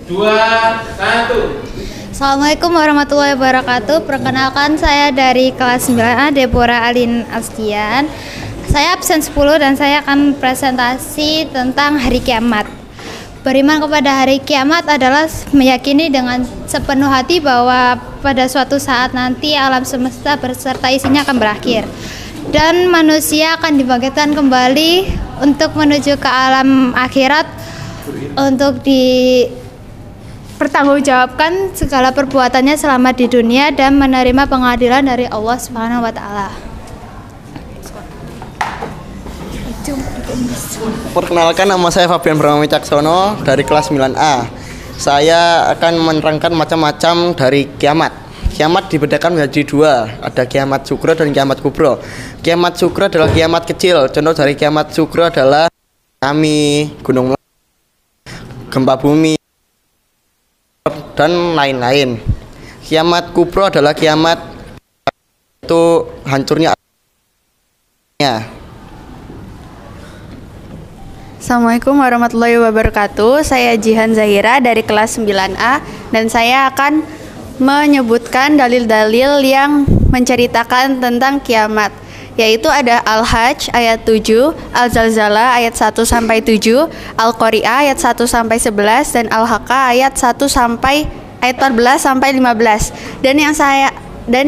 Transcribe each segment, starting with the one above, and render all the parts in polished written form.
2, 1. Assalamualaikum warahmatullahi wabarakatuh. Perkenalkan, saya dari kelas 9A Deborah Alin Astian. Saya absen 10 dan saya akan presentasi tentang hari kiamat. Beriman kepada hari kiamat adalah meyakini dengan sepenuh hati bahwa pada suatu saat nanti alam semesta beserta isinya akan berakhir dan manusia akan dibangkitkan kembali untuk menuju ke alam akhirat untuk dipertanggungjawabkan segala perbuatannya selama di dunia dan menerima pengadilan dari Allah Subhanahu wa taala. Perkenalkan, nama saya Fabian Brahma Wicaksono dari kelas 9A. Saya akan menerangkan macam-macam dari kiamat. Kiamat dibedakan menjadi dua, ada kiamat sugro dan kiamat kubro. Kiamat sugro adalah kiamat kecil. Contoh dari kiamat sugro adalah tsunami, gunung gempa bumi, dan lain-lain. Kiamat kubro adalah kiamat itu hancurnya. Assalamualaikum warahmatullahi wabarakatuh. Saya Jihan Zahira dari kelas 9A dan saya akan menyebutkan dalil-dalil yang menceritakan tentang kiamat, yaitu ada Al-Hajj ayat 7, Al-Zalzalah ayat 1 sampai 7, Al-Qari'ah ayat 1 sampai 11 dan Al-Haqqah ayat 1 sampai ayat 14 sampai 15. Dan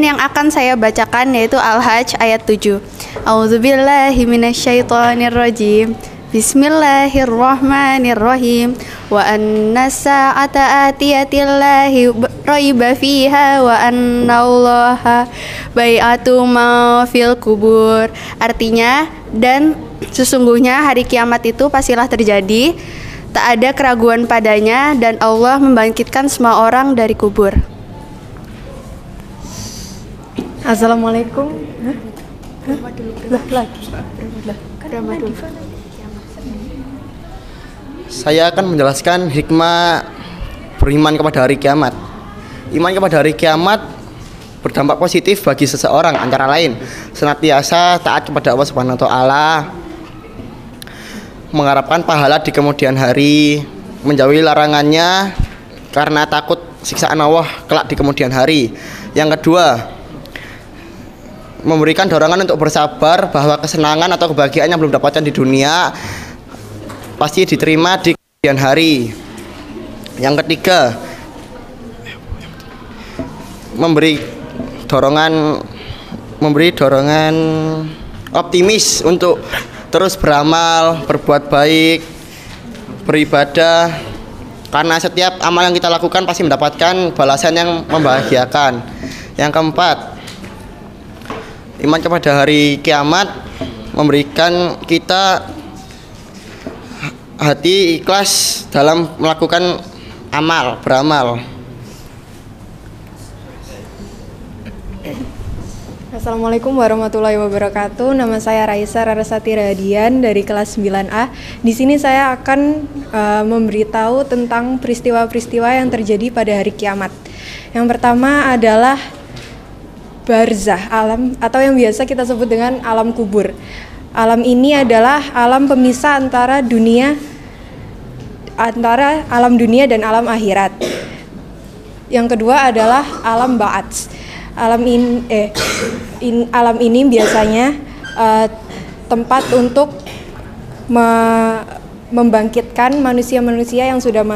yang akan saya bacakan yaitu Al-Hajj ayat 7. A'udzubillahi minasyaitonirrajim. Bismillahirrahmanirrahim. Wa anna sa'ata atiyatillahi raiba fiha wa annallaha bai'atu ma fil kubur. Artinya, dan sesungguhnya hari kiamat itu pastilah terjadi, tak ada keraguan padanya, dan Allah membangkitkan semua orang dari kubur. Assalamualaikum. Saya akan menjelaskan hikmah beriman kepada hari kiamat. Iman kepada hari kiamat berdampak positif bagi seseorang, antara lain senantiasa taat kepada Allah Subhanahu wa taala, mengharapkan pahala di kemudian hari, menjauhi larangannya karena takut siksaan Allah kelak di kemudian hari. Yang kedua, memberikan dorongan untuk bersabar bahwa kesenangan atau kebahagiaan yang belum dapatkan di dunia pasti diterima di kemudian hari. Yang ketiga, memberi dorongan optimis untuk terus beramal, berbuat baik, beribadah, karena setiap amal yang kita lakukan pasti mendapatkan balasan yang membahagiakan. Yang keempat, iman kepada hari kiamat memberikan kita hati ikhlas dalam melakukan beramal. Assalamualaikum warahmatullahi wabarakatuh. Nama saya Raisa Rarasati Radian dari kelas 9A. Di sini saya akan memberitahu tentang peristiwa-peristiwa yang terjadi pada hari kiamat. Yang pertama adalah barzah, alam atau yang biasa kita sebut dengan alam kubur. Alam ini adalah alam pemisah antara alam dunia dan alam akhirat. Yang kedua adalah alam ba'ats. Alam ini biasanya tempat untuk membangkitkan manusia-manusia yang sudah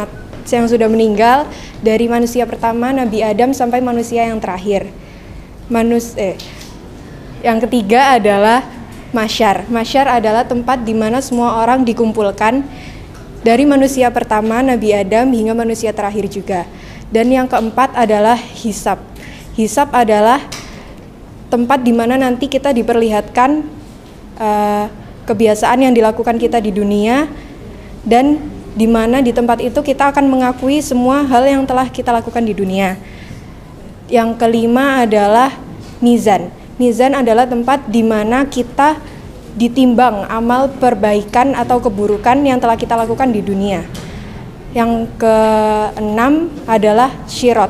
meninggal, dari manusia pertama Nabi Adam sampai manusia yang terakhir. Yang ketiga adalah Mahsyar. Mahsyar adalah tempat di mana semua orang dikumpulkan, dari manusia pertama Nabi Adam hingga manusia terakhir juga. Dan yang keempat adalah hisab. Hisab adalah tempat di mana nanti kita diperlihatkan kebiasaan yang dilakukan kita di dunia, dan di mana di tempat itu kita akan mengakui semua hal yang telah kita lakukan di dunia. Yang kelima adalah mizan. Mizan adalah tempat di mana kita ditimbang amal perbaikan atau keburukan yang telah kita lakukan di dunia. Yang keenam adalah syirat.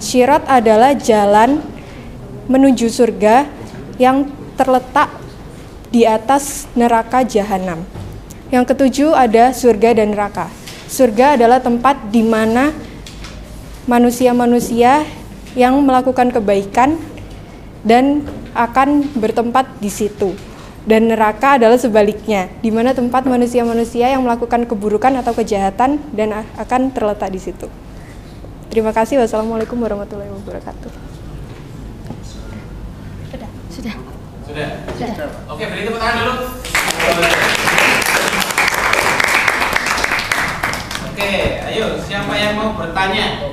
Syirat adalah jalan menuju surga yang terletak di atas neraka jahanam. Yang ketujuh ada surga dan neraka. surga adalah tempat di mana manusia-manusia yang melakukan kebaikan dan akan bertempat di situ. Dan neraka adalah sebaliknya, di mana tempat manusia-manusia yang melakukan keburukan atau kejahatan dan akan terletak di situ. Terima kasih. Wassalamualaikum warahmatullahi wabarakatuh. Sudah. Oke, beri tepuk tangan dulu. Oke, ayo siapa yang mau bertanya?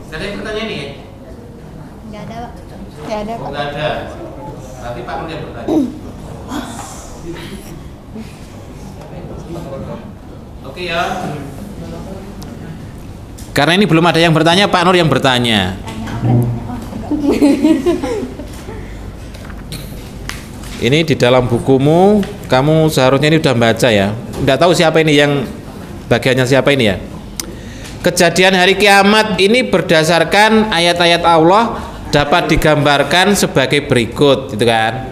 Ada yang bertanya nih ya? Nggak ada, Pak. Nggak ada, Pak. Nggak ada. Berarti Pak Nur yang bertanya. Oke ya. Karena ini belum ada yang bertanya, Pak Nur yang bertanya. Ini di dalam bukumu, kamu seharusnya ini udah baca ya. Nggak tahu siapa ini yang bagiannya siapa ini ya. Kejadian hari kiamat ini berdasarkan ayat-ayat Allah dapat digambarkan sebagai berikut, gitu kan.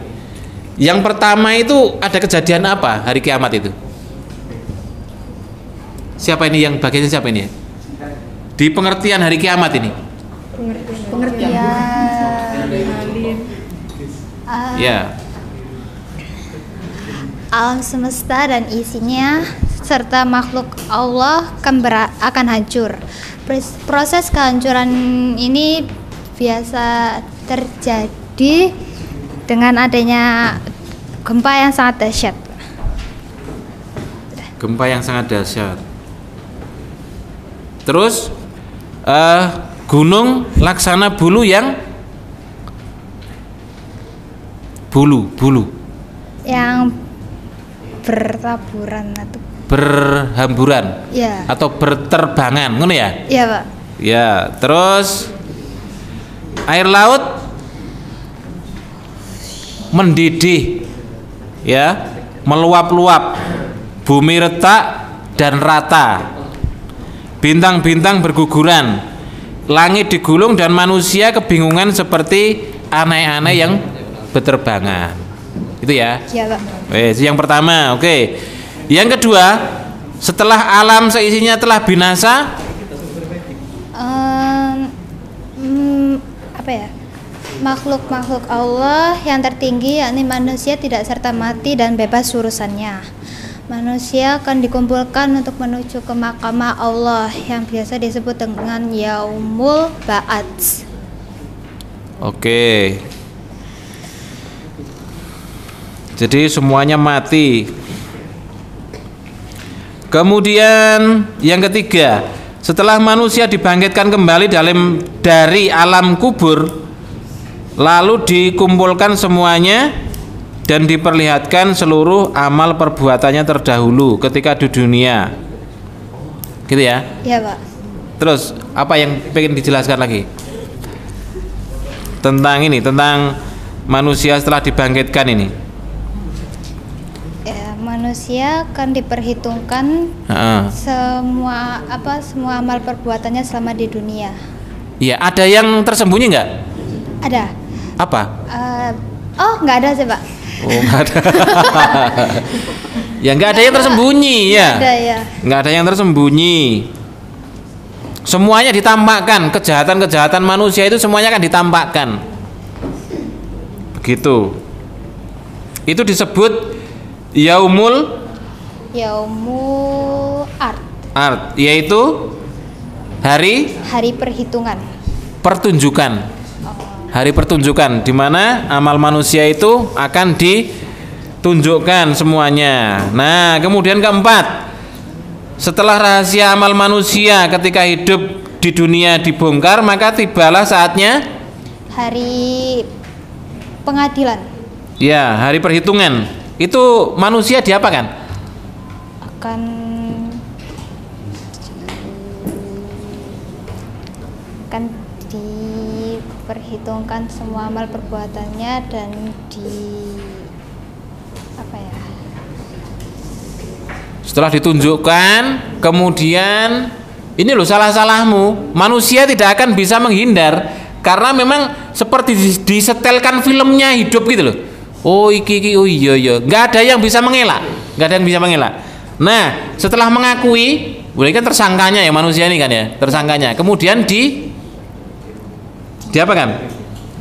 Yang pertama itu ada kejadian apa hari kiamat itu? Siapa ini yang bagiannya siapa ini ya? Di pengertian hari kiamat ini. Pengertian. Ya. Alam semesta dan isinya serta makhluk Allah akan hancur. Proses kehancuran ini biasa terjadi dengan adanya gempa yang sangat dahsyat. Gempa yang sangat dahsyat. Terus gunung Laksana Bulu yang bulu Yang bertaburan atau berhamburan ya. Atau berterbangan, ngono ya? Iya, Pak. Ya, terus air laut mendidih, ya, meluap-luap, bumi retak dan rata, bintang-bintang berguguran, langit digulung dan manusia kebingungan seperti aneh-aneh yang berterbangan. Itu ya? Iya, Pak. Yang pertama, oke. Yang kedua, setelah alam seisinya telah binasa, Apa ya? Makhluk-makhluk Allah yang tertinggi yakni manusia tidak serta mati dan bebas urusannya. Manusia akan dikumpulkan untuk menuju ke mahkamah Allah yang biasa disebut dengan Yaumul Ba'ats. oke. Jadi semuanya mati. Kemudian yang ketiga, setelah manusia dibangkitkan kembali dari alam kubur, lalu dikumpulkan semuanya dan diperlihatkan seluruh amal perbuatannya terdahulu ketika di dunia. Gitu ya? Iya, Pak. Terus apa yang pengen dijelaskan lagi? Tentang manusia setelah dibangkitkan ini. Ya, manusia akan diperhitungkan semua amal perbuatannya selama di dunia. Iya, ada yang tersembunyi nggak? Ada. Apa? Nggak ada sih, Pak. Oh, nggak ada. Ya nggak ada yang tersembunyi ya. Ada ya. Nggak ada yang tersembunyi. Semuanya ditampakkan, kejahatan-kejahatan manusia itu semuanya akan ditampakkan. Begitu. Itu disebut Yaumul Art, yaitu hari perhitungan. pertunjukan. Hari pertunjukan di mana amal manusia itu akan ditunjukkan semuanya. Nah, kemudian keempat, setelah rahasia amal manusia ketika hidup di dunia dibongkar, maka tibalah saatnya hari pengadilan. ya, hari perhitungan. Itu manusia diapakan? diperhitungkan semua amal perbuatannya dan setelah ditunjukkan, kemudian ini loh salah-salahmu. Manusia tidak akan bisa menghindar karena memang seperti disetelkan filmnya hidup gitu loh. Oh iki oh iya, nggak ada yang bisa mengelak, Nah, setelah mengakui, boleh kan tersangkanya ya manusia ini kan ya, tersangkanya. Kemudian apa kan?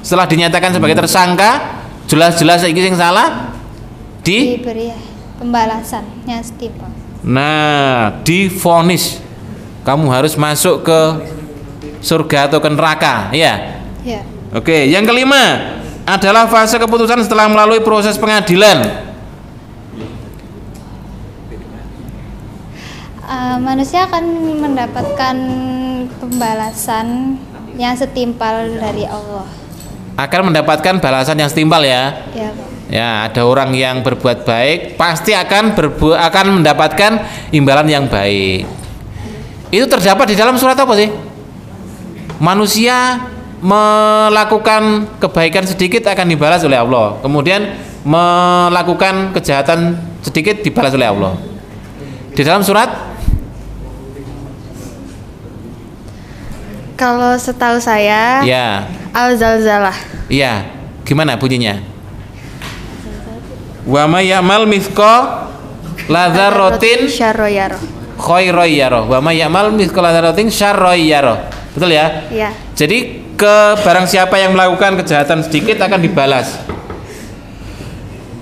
Setelah dinyatakan sebagai tersangka, jelas-jelas iki yang salah, diberi pembalasannya setimpal. Nah, divonis kamu harus masuk ke surga atau ke neraka, ya. Ya. Oke, yang kelima adalah fase keputusan setelah melalui proses pengadilan. Manusia akan mendapatkan pembalasan yang setimpal dari Allah. Akan mendapatkan balasan yang setimpal ya. Ya, Pak. Ya, ada orang yang berbuat baik pasti akan mendapatkan imbalan yang baik. Itu terdapat di dalam surat apa sih? Manusia melakukan kebaikan sedikit akan dibalas oleh Allah. Kemudian melakukan kejahatan sedikit dibalas oleh Allah. Di dalam surat? Kalau setahu saya, Ya. Al-Zalzalah. Iya. Gimana bunyinya? Wa may ya'mal mithqala dzarratin syarra yarah. khairan yarah wa may ya'mal mithqala dzarratin syarran yarah. Betul ya? Iya. Jadi barang siapa yang melakukan kejahatan sedikit akan dibalas.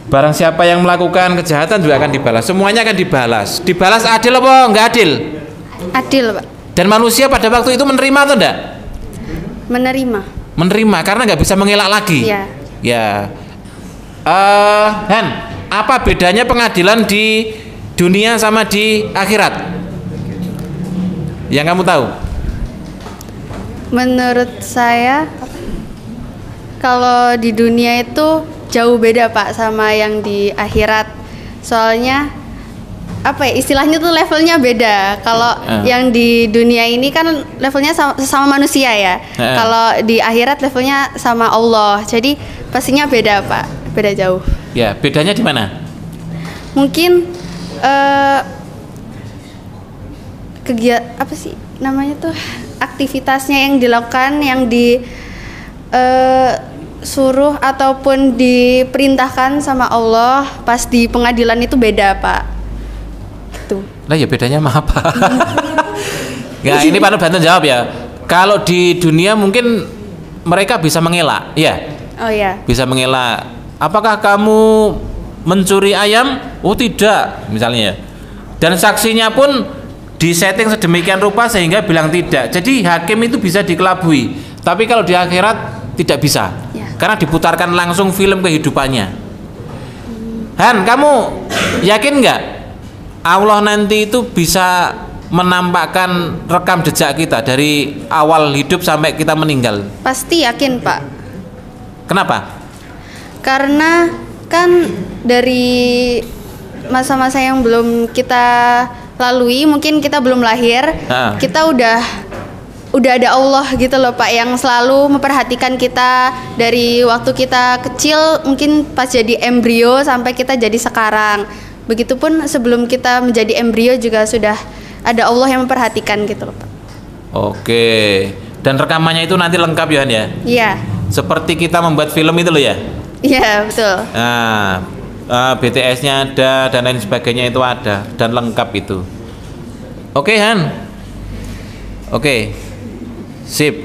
Barang siapa yang melakukan kejahatan juga akan dibalas. Semuanya akan dibalas. Dibalas adil apa enggak adil? Adil, Pak. Dan manusia pada waktu itu menerima atau enggak? Menerima karena nggak bisa mengelak lagi. Iya. Ya. Han, apa bedanya pengadilan di dunia sama di akhirat? Yang kamu tahu? Menurut saya, kalau di dunia itu jauh beda Pak sama yang di akhirat. Soalnya apa ya, istilahnya tuh levelnya beda. Kalau yang di dunia ini kan levelnya sama manusia ya. Kalau di akhirat levelnya sama Allah. Jadi pastinya beda Pak. Beda jauh. Ya, bedanya di mana? Mungkin kegiatan apa sih namanya tuh, aktivitasnya yang dilakukan, yang disuruh ataupun diperintahkan sama Allah pas di pengadilan itu beda Pak. Gitu. Nah ya bedanya sama apa? Ya ini Pak Nur bantu jawab ya. Kalau di dunia mungkin mereka bisa mengelak, ya. Oh ya. Bisa mengelak. Apakah kamu mencuri ayam? Oh tidak, misalnya ya. Dan saksinya pun disetting sedemikian rupa sehingga bilang tidak. Jadi hakim itu bisa dikelabui. Tapi kalau di akhirat tidak bisa, ya. Karena diputarkan langsung film kehidupannya. Han, kamu yakin nggak Allah nanti itu bisa menampakkan rekam jejak kita dari awal hidup sampai kita meninggal? Pasti yakin Pak. Kenapa? Karena kan dari masa-masa yang belum kita lalui, mungkin kita belum lahir, kita udah ada Allah gitu loh Pak, yang selalu memperhatikan kita dari waktu kita kecil, mungkin pas jadi embrio sampai kita jadi sekarang. Begitupun sebelum kita menjadi embrio juga sudah ada Allah yang memperhatikan gitu loh Pak. Oke. Dan rekamannya itu nanti lengkap ya Han ya? Iya. Seperti kita membuat film itu loh ya? Iya betul. Nah, BTS-nya ada dan lain sebagainya itu ada dan lengkap itu. Oke Han. Oke. Sip.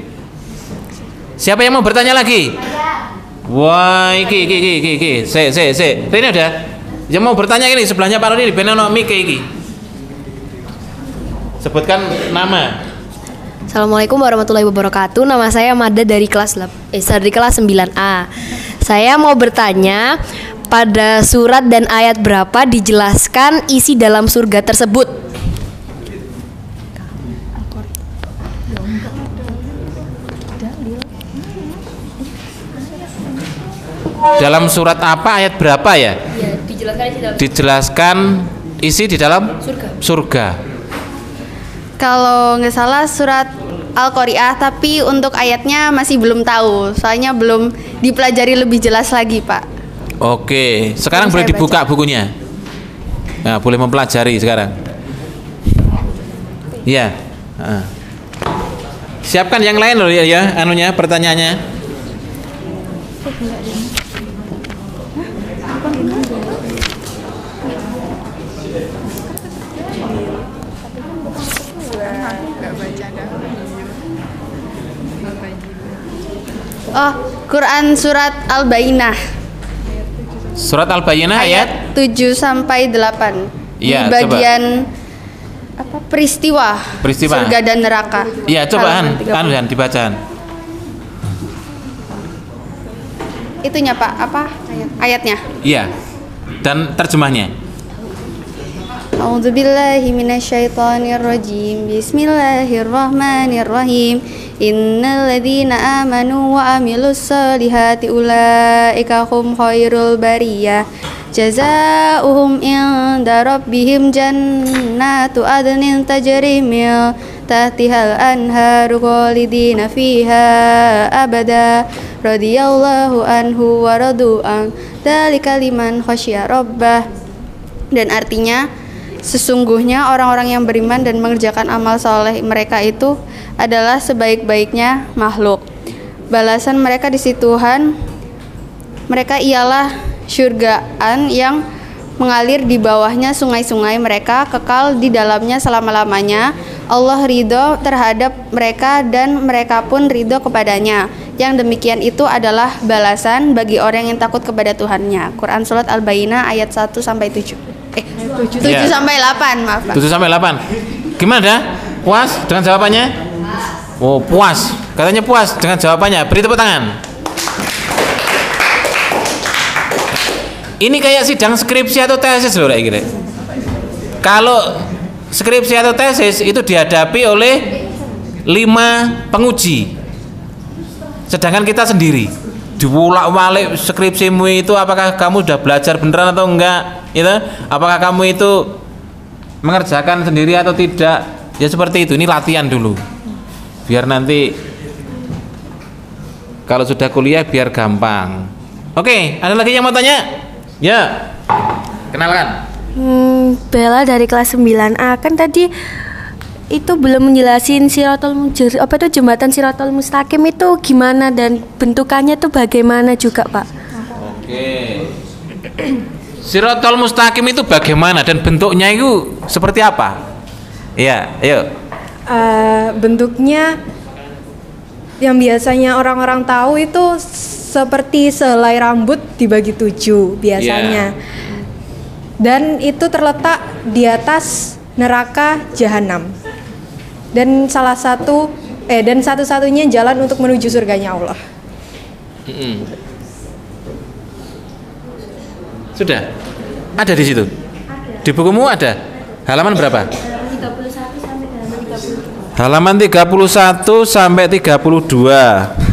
Siapa yang mau bertanya lagi? Wah, iki. Se. Ini ada. Yang mau bertanya ini sebelahnya Pak Rudi, ben ono mic iki. Sebutkan nama. Assalamualaikum warahmatullahi wabarakatuh. Nama saya Mada dari kelas 9A. Saya mau bertanya, pada surat dan ayat berapa dijelaskan isi dalam surga tersebut? Dalam surat apa, ayat berapa ya? Ya, dijelaskan isi dalam Dijelaskan isi di dalam surga. surga? Kalau nggak salah surat Al-Qari'ah, tapi untuk ayatnya masih belum tahu. Soalnya belum dipelajari lebih jelas lagi, Pak. Oke, sekarang Yang boleh saya dibuka baca. bukunya. Nah, boleh mempelajari sekarang. Iya. Nah. Siapkan yang lain loh ya, anunya pertanyaannya. Oh, Quran surat Al-Bayyinah. Surat Al-Bayyinah ayat 7 sampai 8. Iya, Di bagian apa? Peristiwa. Surga dan neraka. Iya, coba Halaman 30. Han dibacaan. Itunya, Pak, apa? Ayatnya. Iya. Dan terjemahnya. A'udzubillahi minasyaitonirrajim. Bismillahirrahmanirrahim. Innal ladzina amanu wa amilus solihati ulaika hum khairul bariyah. Jazaohum inda rabbihim jannatu adnin tajri min tahtihal anharu khalidina fiha abada. Radhiyallahu anhu wa radu an. Dzalika liman khasyya rabbah. Dan artinya, sesungguhnya orang-orang yang beriman dan mengerjakan amal soleh mereka itu adalah sebaik-baiknya makhluk. Balasan mereka di sisi Tuhan mereka ialah syurgaan yang mengalir di bawahnya sungai-sungai, mereka kekal di dalamnya selama-lamanya. Allah ridho terhadap mereka dan mereka pun ridho kepadanya. Yang demikian itu adalah balasan bagi orang yang takut kepada Tuhannya. Quran surat Al-Bayyinah ayat 1 sampai 7. 7 Ya. sampai 8, maaf, Pak. 7 sampai 8. Gimana dah? Puas dengan jawabannya? Oh, puas. Katanya puas dengan jawabannya. Beri tepuk tangan. Ini kayak sidang skripsi atau tesis loh, kayak gitu. Kalau skripsi atau tesis itu dihadapi oleh 5 penguji. Sedangkan kita sendiri diwulak-walik skripsimu itu, apakah kamu sudah belajar beneran atau enggak, gitu? Apakah kamu itu mengerjakan sendiri atau tidak? Ya seperti itu. Ini latihan dulu, biar nanti kalau sudah kuliah biar gampang. Oke, ada lagi yang mau tanya? Ya, kenalkan. Bella dari kelas 9A. Kan tadi itu belum menjelasin jembatan Siratal Mustaqim itu gimana dan bentukannya tuh bagaimana juga, Pak? Oke. Siratal Mustaqim itu bagaimana dan bentuknya itu seperti apa? Iya, ayo. Bentuknya yang biasanya orang-orang tahu itu seperti selai rambut dibagi 7 biasanya. Dan itu terletak di atas neraka jahanam. Dan satu-satunya jalan untuk menuju surganya Allah. Sudah? Ada di situ? Di bukumu ada? Halaman berapa? 31 sampai halaman 32. Halaman 31 sampai 32.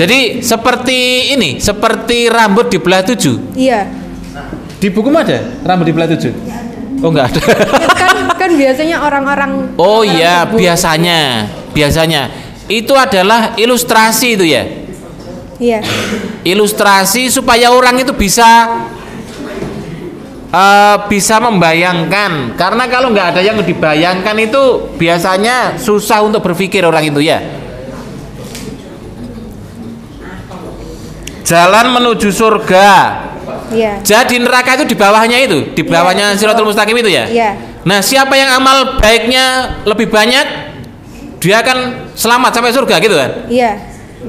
Jadi seperti ini, seperti rambut di belah 7. Iya. Di bukumu ada rambut di belah 7? Oh, enggak ada. kan biasanya orang-orang. Oh iya, biasanya itu adalah ilustrasi itu ya. Iya. Ilustrasi supaya orang itu bisa membayangkan. Karena kalau nggak ada yang dibayangkan itu biasanya susah untuk berpikir orang itu ya. Jalan menuju surga. Iya. Jadi neraka itu di bawahnya itu, di bawahnya Siratul Mustaqim itu ya. Iya. Nah, siapa yang amal baiknya lebih banyak, dia akan selamat sampai surga gitu kan? Iya.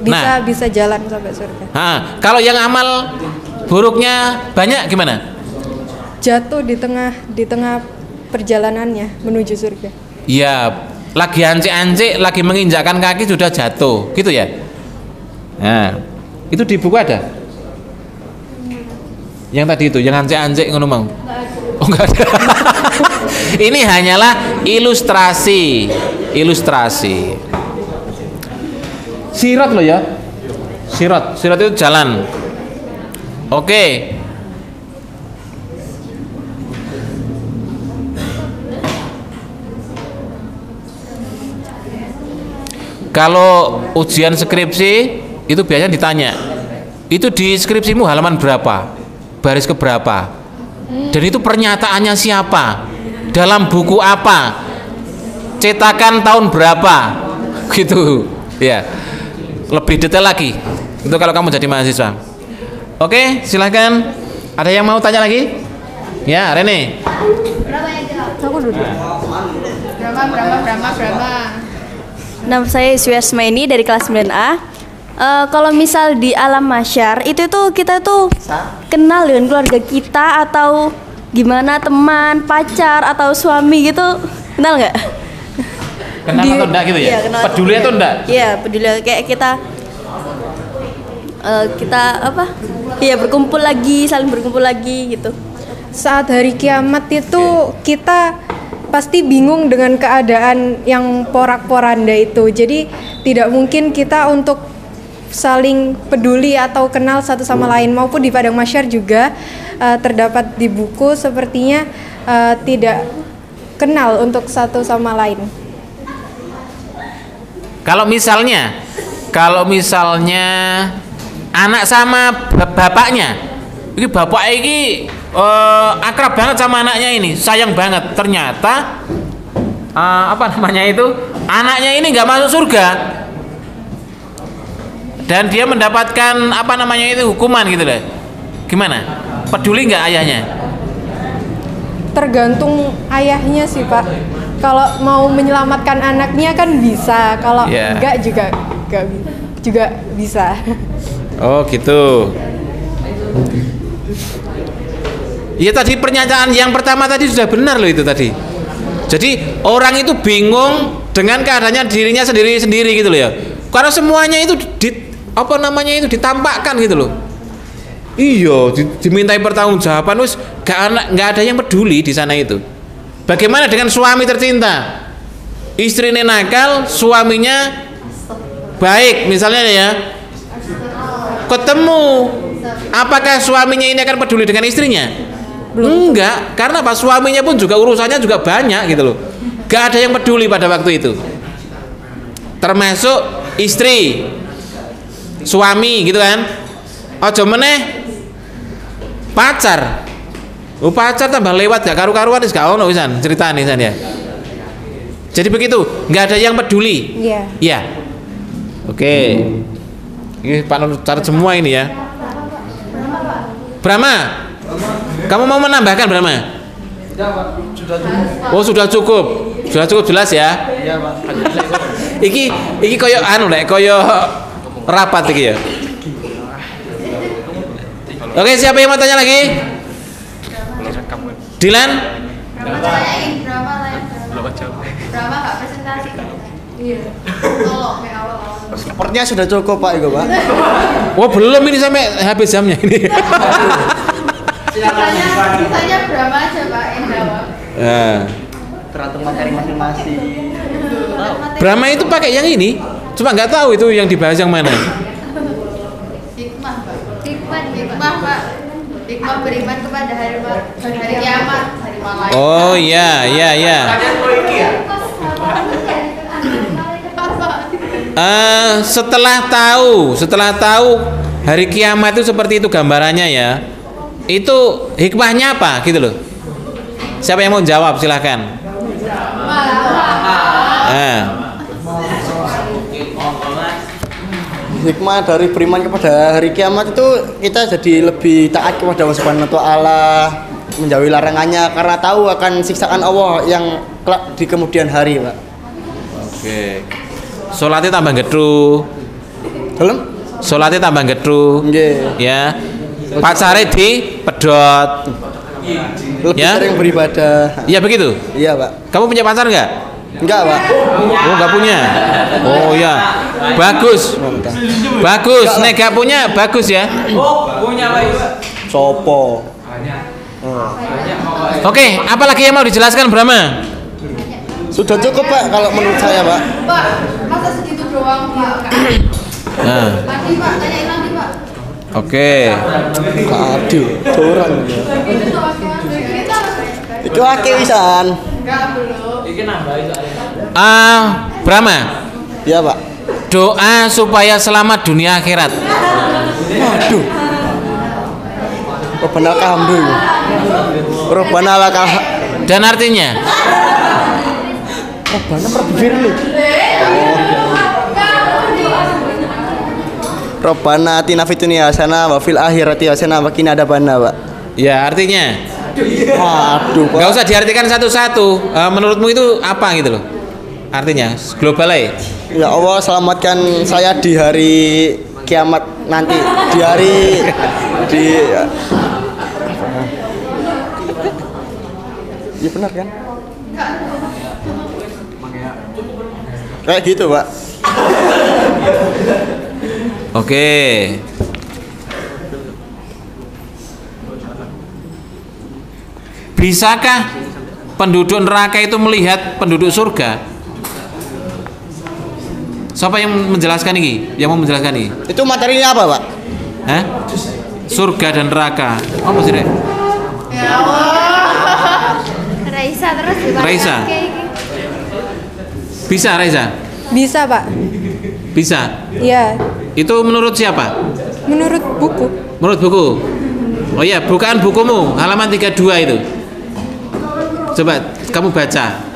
Nah. Bisa jalan sampai surga. Kalau yang amal buruknya banyak gimana? Jatuh di tengah perjalanannya menuju surga. Ya, lagi ancik-ancik, lagi menginjakkan kaki sudah jatuh, gitu ya. Nah, itu di buku ada? Yang tadi itu, yang ancik-ancik ngono mau. Oh, enggak ada. Ini hanyalah ilustrasi. Ilustrasi. Sirat loh ya. Sirat itu jalan. Oke. Kalau ujian skripsi itu biasanya ditanya, itu di skripsimu halaman berapa, baris keberapa, dan itu pernyataannya siapa, dalam buku apa, cetakan tahun berapa, gitu ya. Lebih detail lagi itu kalau kamu jadi mahasiswa. Oke, silahkan. Ada yang mau tanya lagi? Ya, Rene. Brahma. Nama saya Iswi Asmaini dari kelas 9A. Kalau misal di alam masyar itu tuh kita tuh kenal dengan keluarga kita atau gimana, teman, pacar atau suami gitu, kenal nggak? Kenal atau enggak gitu ya? Iya, kenal Peduli atau enggak? Iya, peduli. Kayak kita apa? Iya, berkumpul lagi, saling berkumpul lagi gitu. Saat hari kiamat itu kita pasti bingung dengan keadaan yang porak-poranda itu. Jadi tidak mungkin kita untuk saling peduli atau kenal satu sama lain. Maupun di padang mahsyar juga terdapat di buku sepertinya tidak kenal untuk satu sama lain. Kalau misalnya anak sama bapaknya, ini bapak ini akrab banget sama anaknya ini, sayang banget. Ternyata anaknya ini nggak masuk surga dan dia mendapatkan hukuman gitu loh. Gimana? Peduli nggak ayahnya? Tergantung ayahnya sih, Pak. Kalau mau menyelamatkan anaknya kan bisa, kalau enggak juga bisa. Oh gitu. Ya tadi pernyataan yang pertama tadi sudah benar loh itu tadi. Jadi orang itu bingung dengan keadaannya dirinya sendiri gitu loh ya. Karena semuanya itu ditampakkan gitu loh. Iya, dimintai pertanggungjawaban, wis nggak ada yang peduli di sana itu. Bagaimana dengan suami tercinta? Istrinya nakal, suaminya baik misalnya ya. Ketemu, apakah suaminya ini akan peduli dengan istrinya? Enggak, karena Pak suaminya pun juga urusannya juga banyak gitu loh. Gak ada yang peduli pada waktu itu. Termasuk istri, suami gitu kan. Ojo meneh pacar. Pacar tambah lewat gak karu-karuan wis gak ono wisan ceritane wisan ya. Jadi begitu, nggak ada yang peduli. Iya. Iya. Oke. Ini Pak Nur catat semua ini ya. Brahma, kamu mau menambahkan Brahma? Oh sudah cukup jelas ya. Iya, Pak. Iki koyo koyo rapat iki ya. Oke, siapa yang mau tanya lagi? Dilan? Brahma nggak presentasi. Iya. Sepertinya sudah cukup Pak Ego, Pak. Oh belum ini sampai habis jamnya ini. Sisanya Brahma aja Pak yang jawab. Tergantung materi masing-masing. Brahma itu pakai yang ini, cuma nggak tahu itu yang dibahas yang mana. Hikmah Pak. Hikmah Pak. Hikmah beriman kepada hari kiamat, hari malaikat. Oh iya. Setelah tahu hari kiamat itu seperti itu gambarannya ya. Itu hikmahnya apa gitu loh. Siapa yang mau jawab silahkan. Hikmah dari beriman kepada hari kiamat itu kita jadi lebih taat kepada Allah Subhanahu wa taala, menjauhi larangannya karena tahu akan siksaan Allah yang kelak di kemudian hari, Pak. Oke. Salatnya tambah gedru. Belum? Salatnya tambah gedru. Nggih. Ya. Pacare di pedot. Lebih Ya? sering beribadah. Iya begitu. Iya, Pak. Kamu punya pacar nggak? Enggak, Pak. Oh nggak punya. Oh ya. Bagus. Nek gak punya bagus ya. Sopo. Oke, apalagi yang mau dijelaskan Brahma? Sudah cukup Pak kalau menurut saya Pak. Pak, masa segitu doang Pak? Nah. Lagi Pak, tanyain lagi Pak. Oke. Aduh, curang. Itu akeh wisan. Brahma. Iya Pak. Doa supaya selamat dunia akhirat. Waduh. Rabbana lakal Rabbana lakal. Dan artinya? Rabbana Firli. Rabbana atina fid dunya hasanah wa fil akhirati hasanah wa qina adzabannar, Pak. Ya, artinya. Waduh, Pak. Gak usah diartikan satu-satu. Menurutmu itu apa gitu loh? Artinya global aja. Ya Allah, selamatkan saya di hari kiamat nanti. Di hari Iya benar kan? Kayak gitu, Pak. Oke. Bisakah penduduk neraka itu melihat penduduk surga? Siapa yang menjelaskan ini? Yang mau menjelaskan ini? Itu materinya apa, Pak? Hah? Surga dan neraka. Apa sih, Rek? Ya Allah. Raisa terus Raisa. Bisa, Raisa? Bisa, Pak. Bisa. Iya, Itu menurut siapa? menurut buku. Menurut buku. Oh iya, bukaan bukumu halaman 32 itu. Coba kamu baca.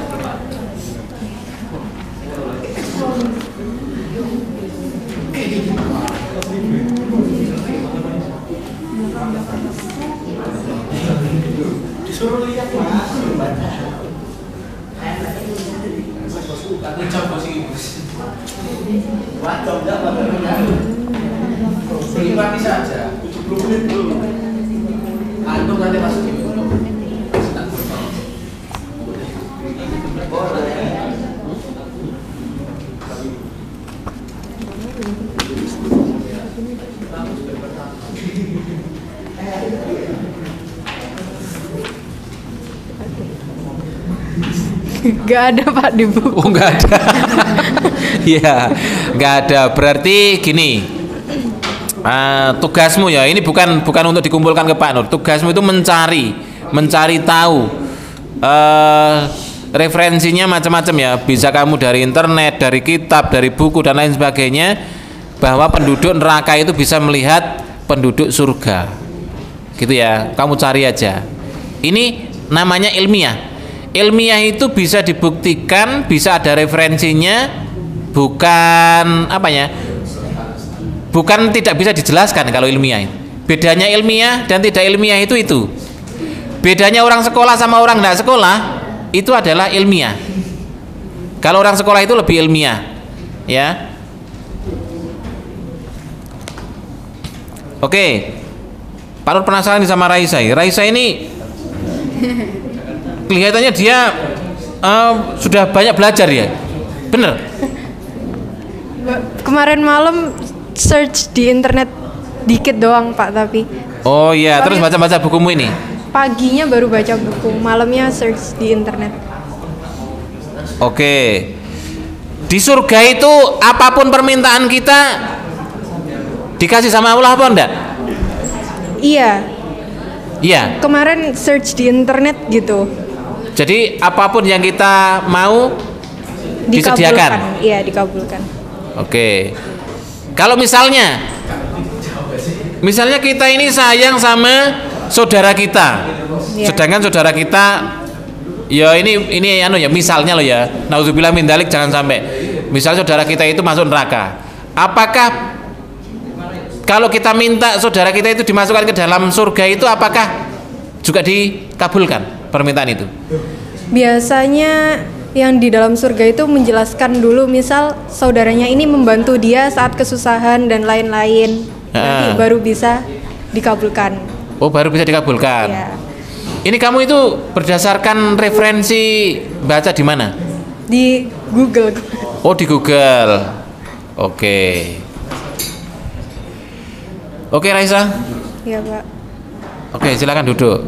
Gak ada Pak di buku. Oh, nggak ada. Iya, nggak ada. Berarti gini, tugasmu ya, ini bukan untuk dikumpulkan ke Pak Nur. Tugasmu itu mencari tahu. Referensinya macam-macam ya. Bisa kamu dari internet, dari kitab, dari buku dan lain sebagainya. Bahwa penduduk neraka itu bisa melihat penduduk surga. Gitu ya. Kamu cari aja. Ini namanya ilmiah. Ilmiah itu bisa dibuktikan, bisa ada referensinya, bukan apa ya? Bukan tidak bisa dijelaskan kalau ilmiah. Bedanya ilmiah dan tidak ilmiah itu. Bedanya orang sekolah sama orang tidak sekolah itu adalah ilmiah. Kalau orang sekolah itu lebih ilmiah, ya. Oke. Pak Nur penasaran sama Raisa. Raisa ini kelihatannya dia sudah banyak belajar ya, bener? Kemarin malam search di internet dikit doang Pak, tapi Oh iya, terus baca-baca bukumu ini? paginya baru baca buku, malamnya search di internet. Oke. Di surga itu apapun permintaan kita dikasih sama Allah apa enggak? Iya, Iya. kemarin search di internet gitu. Jadi apapun yang kita mau disediakan. Iya, dikabulkan. Oke. Kalau misalnya kita ini sayang sama saudara kita, Iya. sedangkan saudara kita, ya ini anu ya, misalnya loh ya, naudzubillah min dzalik, jangan sampai. Misalnya saudara kita itu masuk neraka, apakah kalau kita minta saudara kita itu dimasukkan ke dalam surga itu, apakah juga dikabulkan permintaan itu? Biasanya yang di dalam surga itu menjelaskan dulu, misal saudaranya ini membantu dia saat kesusahan dan lain-lain. Nanti baru bisa dikabulkan. Oh, baru bisa dikabulkan. Ya. Ini kamu itu berdasarkan referensi baca di mana? Di Google. Oh, di Google. Oke. Oke, Raisa. Iya, Pak. Oke, silakan duduk.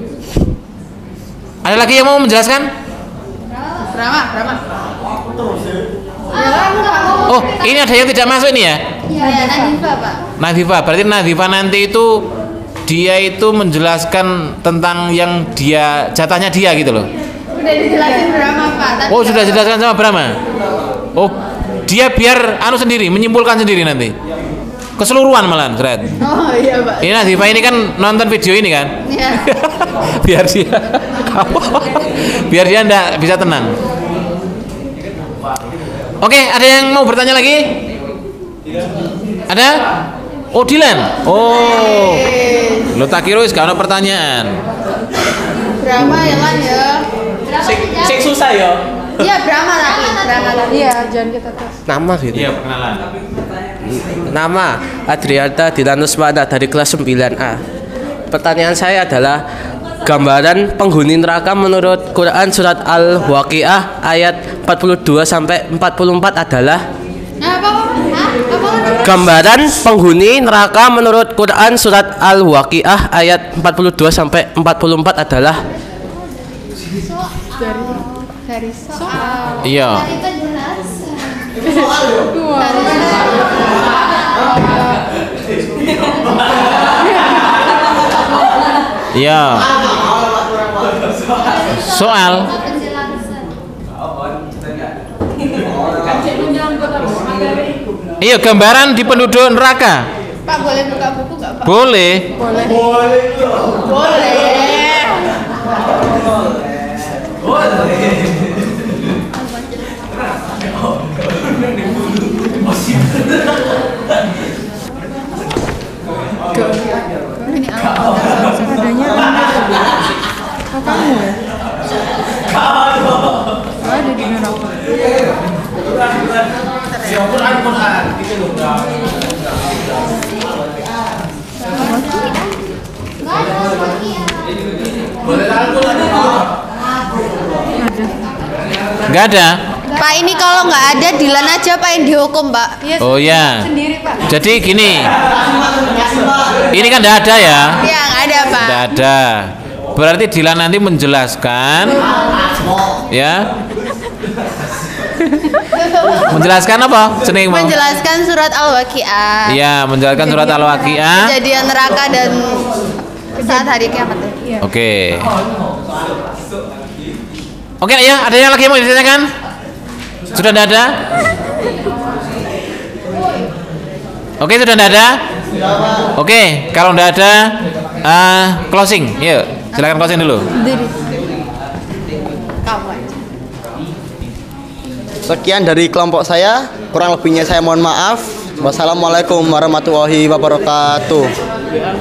Ada lagi yang mau menjelaskan? Brahma. Oh, ini ada yang tidak masuk ini ya? Iya, Nadifa, Pak. Nadifa, berarti Nadifa nanti itu dia itu menjelaskan tentang yang dia jatahnya dia gitu loh. Udah dijelasin Brahma, Pak. Oh, sudah dijelaskan sama Brahma. Oh, dia biar anu sendiri, menyimpulkan sendiri nanti. Keseluruhan malahan, Fred. Oh iya, Pak. Ini Nadifa ini kan nonton video ini kan? Iya. biar dia enggak bisa tenang. Oke, ada yang mau bertanya lagi? Ada? Oh, Dilan. Oh. Lo tak kira wis gak ono pertanyaan. Brahma ya kan ya. Sing susah ya. Iya, Brahma lagi. Iya, jangan kita tes. Nama gitu. Iya, perkenalan. Nama Adriata Dilanus Mana dari kelas 9A. Pertanyaan saya adalah gambaran penghuni neraka menurut Quran surat Al-Waqiah ayat 42 sampai 44 adalah gambaran penghuni neraka menurut Quran surat Al-Waqiah ayat 42 sampai 44 adalah Dari soal. Iya. Iya. Soal. Iya, gambaran di penduduk neraka. Pak, boleh buka buku nggak, Pak? Boleh. Adanya oh, kamu ya? Ada di neraka. Nggak ada. Pak, ini kalau nggak ada Dilan aja Pak yang dihukum, Pak. Oh ya. Sendiri, Pak. Jadi gini. Ini kan nggak ada ya? Iya, nggak ada, Pak. Nggak ada. Berarti Dilan nanti menjelaskan, ya. Menjelaskan apa? Seneng mau? Menjelaskan surat Al-Waqiah. Iya, menjelaskan surat Al-Waqiah. Kejadian neraka dan saat hari kiamat. Oke. Oke ya, ada yang lagi yang mau ditanyakan? Sudah tidak ada? Oke, sudah tidak ada? Oke, kalau tidak ada, closing. Yuk, silakan closing dulu. Sekian dari kelompok saya, kurang lebihnya saya mohon maaf. Wassalamualaikum warahmatullahi wabarakatuh. Ya.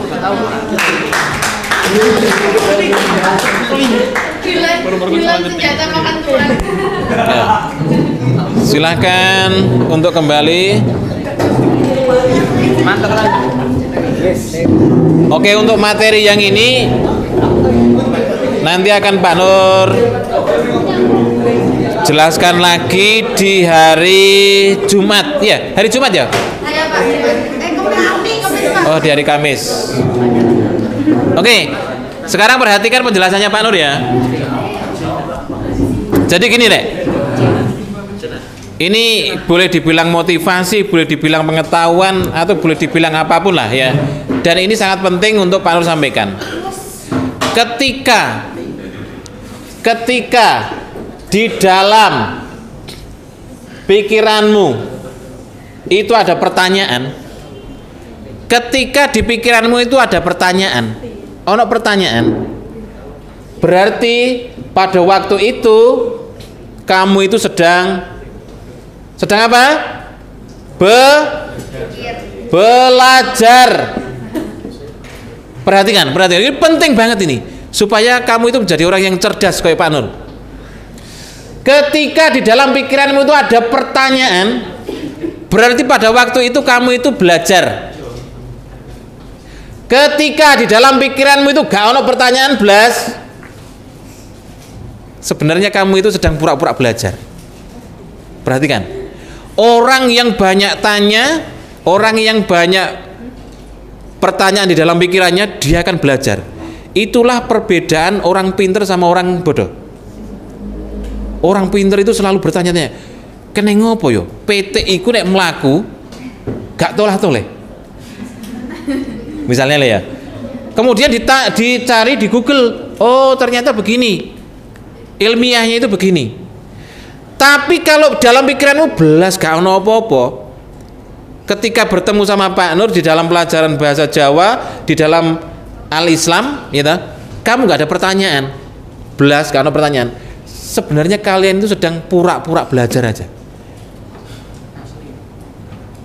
Silahkan untuk kembali. Oke, untuk materi yang ini nanti akan Pak Nur jelaskan lagi di hari Jumat. Ya, hari Jumat ya? Oh, di hari Kamis. Oke, sekarang perhatikan penjelasannya Pak Nur ya. Jadi gini Rek, ini boleh dibilang motivasi, boleh dibilang pengetahuan, atau boleh dibilang apapun lah ya. Dan ini sangat penting untuk Pak Nur sampaikan. Ketika di dalam pikiranmu itu ada pertanyaan, ketika di pikiranmu itu ada pertanyaan, ono pertanyaan, berarti pada waktu itu kamu itu sedang apa? Belajar. Perhatikan, ini penting banget ini supaya kamu itu menjadi orang yang cerdas kayak Pak Nur. Ketika di dalam pikiranmu itu ada pertanyaan, berarti pada waktu itu kamu itu belajar. Ketika di dalam pikiranmu itu gak ono pertanyaan belas, sebenarnya kamu itu sedang pura-pura belajar. Perhatikan, orang yang banyak tanya, orang yang banyak pertanyaan di dalam pikirannya, dia akan belajar. Itulah perbedaan orang pinter sama orang bodoh. Orang pinter itu selalu bertanya-tanya, kene ngopo yo? PT iku nek mlaku gak tolah-toleh. Misalnya lah ya. Kemudian dicari di Google, oh ternyata begini. Ilmiahnya itu begini. Tapi kalau dalam pikiranmu belas gak ono apa-apa, ketika bertemu sama Pak Nur di dalam pelajaran bahasa Jawa, di dalam Al-Islam, gitu, kamu gak ada pertanyaan, belas gak ono pertanyaan. Sebenarnya kalian itu sedang pura-pura belajar aja.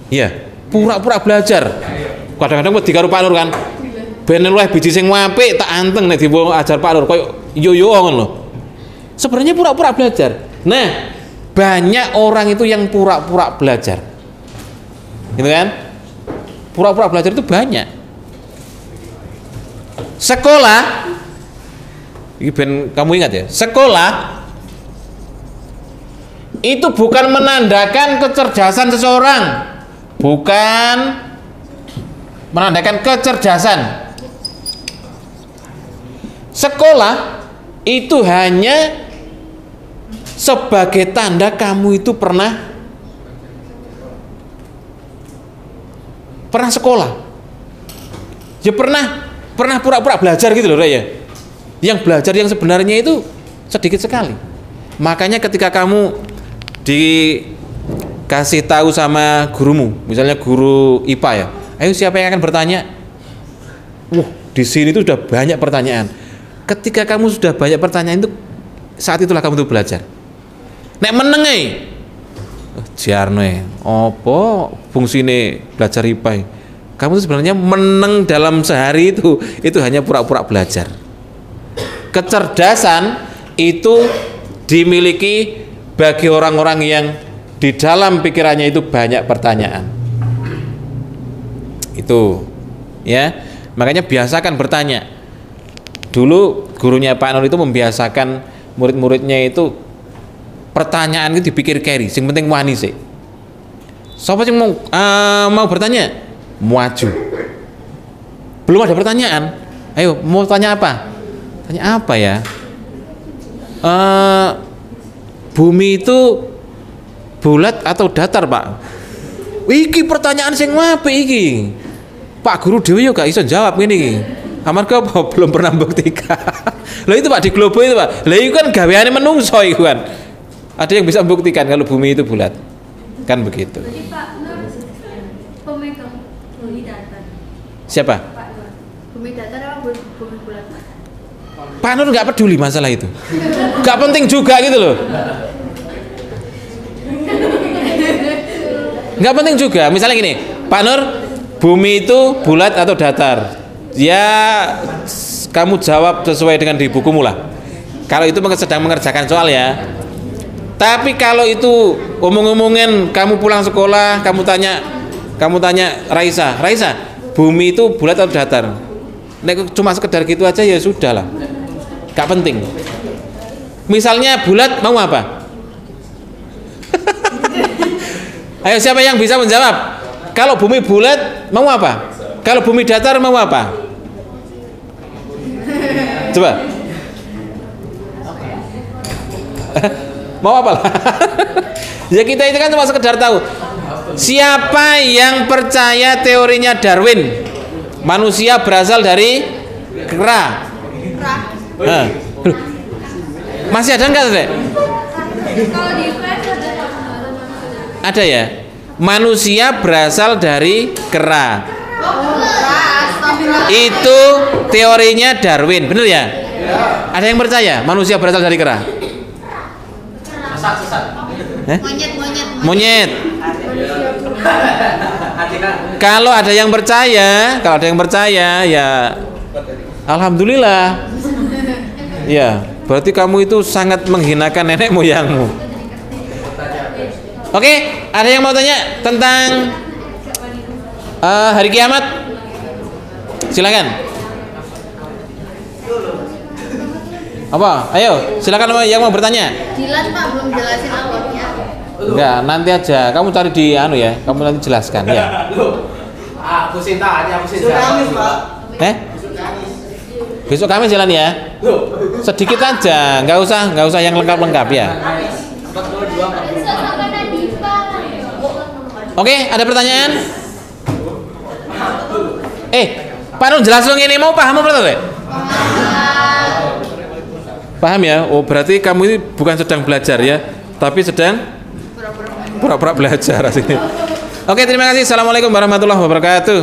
Iya, pura-pura belajar. Kadang-kadang wedi karo Pak Nur kan. Ben luwih biji sing apik tak anteng nek diwong ajar Pak Nur koyo yo-yo ngono lho. Sebenarnya pura-pura belajar. Nah, banyak orang itu yang pura-pura belajar. Gitu kan? Pura-pura belajar itu banyak. Sekolah, ini ben kamu ingat ya, sekolah itu bukan menandakan kecerdasan seseorang, bukan menandakan kecerdasan. Sekolah itu hanya sebagai tanda kamu itu pernah sekolah. Ya pernah pura-pura belajar gitu loh ya. Yang belajar yang sebenarnya itu sedikit sekali. Makanya ketika kamu dikasih tahu sama gurumu, misalnya guru IPA ya, ayo siapa yang akan bertanya? Di sini tuh sudah banyak pertanyaan. Ketika kamu sudah banyak pertanyaan itu, saat itulah kamu tuh belajar. Nek meneng Jarno opo fungsine belajar IPA. Kamu tuh sebenarnya meneng dalam sehari itu hanya pura-pura belajar. Kecerdasan itu dimiliki bagi orang-orang yang di dalam pikirannya itu banyak pertanyaan. Itu ya, makanya biasakan bertanya. Dulu gurunya Pak Nur itu membiasakan murid-muridnya itu pertanyaan itu dipikir carry, yang penting wani sih. Siapa yang mau bertanya? Maju. Belum ada pertanyaan. Ayo, mau tanya apa? Tanya apa ya? Bumi itu bulat atau datar, Pak? Iki pertanyaan sing apik iki. Pak Guru Dewi yo gak iso jawab ngene. Amarga apa belum pernah buktikan. Lah itu Pak di Globo itu Pak. Lah itu kan gaweane menungso iku kan. Ada yang bisa membuktikan kalau bumi itu bulat. Kan begitu. Jadi Pak Nur pemegang bumi datar. Siapa? Pak Nur. Bumi datar apa bumi bulat? Pak Nur nggak peduli masalah itu. Nggak penting juga gitu loh. Nggak penting juga. Misalnya gini, Pak Nur, bumi itu bulat atau datar? Ya kamu jawab sesuai dengan di bukumu lah. Kalau itu sedang mengerjakan soal ya. Tapi kalau itu omong-omongan kamu pulang sekolah, kamu tanya Raisa, bumi itu bulat atau datar? Nek cuma sekedar gitu aja ya sudah lah. Gak penting. Misalnya bulat mau apa? Ayo siapa yang bisa menjawab? Kalau bumi bulat mau apa? Kalau bumi datar mau apa? Coba. Mau apa lah? Ya kita itu kan cuma sekedar tahu. Siapa yang percaya teorinya Darwin? Manusia berasal dari kera. Masih ada enggak, Dek? Ada ya? Manusia berasal dari kera. Itu teorinya Darwin, benar ya? Ada yang percaya manusia berasal dari kera? Monyet. Kalau ada yang percaya, ya alhamdulillah. Ya, berarti kamu itu sangat menghinakan nenek moyangmu. Oke, ada yang mau tanya tentang hari kiamat? Silakan. Apa? Ayo, silakan yang mau bertanya. Dilan Pak belum jelasin awalnya. Enggak, nanti aja. Kamu cari di ya. Kamu nanti jelaskan ya. Aku cinta aja, aku cinta. Besok kami jalan ya. Sedikit aja, nggak usah yang lengkap ya. Oke, ada pertanyaan? Pak Nun jelas ini mau paham apa? Paham ya? Oh berarti kamu ini bukan sedang belajar ya, tapi sedang pura-pura belajar sini. Oke, terima kasih. Assalamualaikum warahmatullahi wabarakatuh.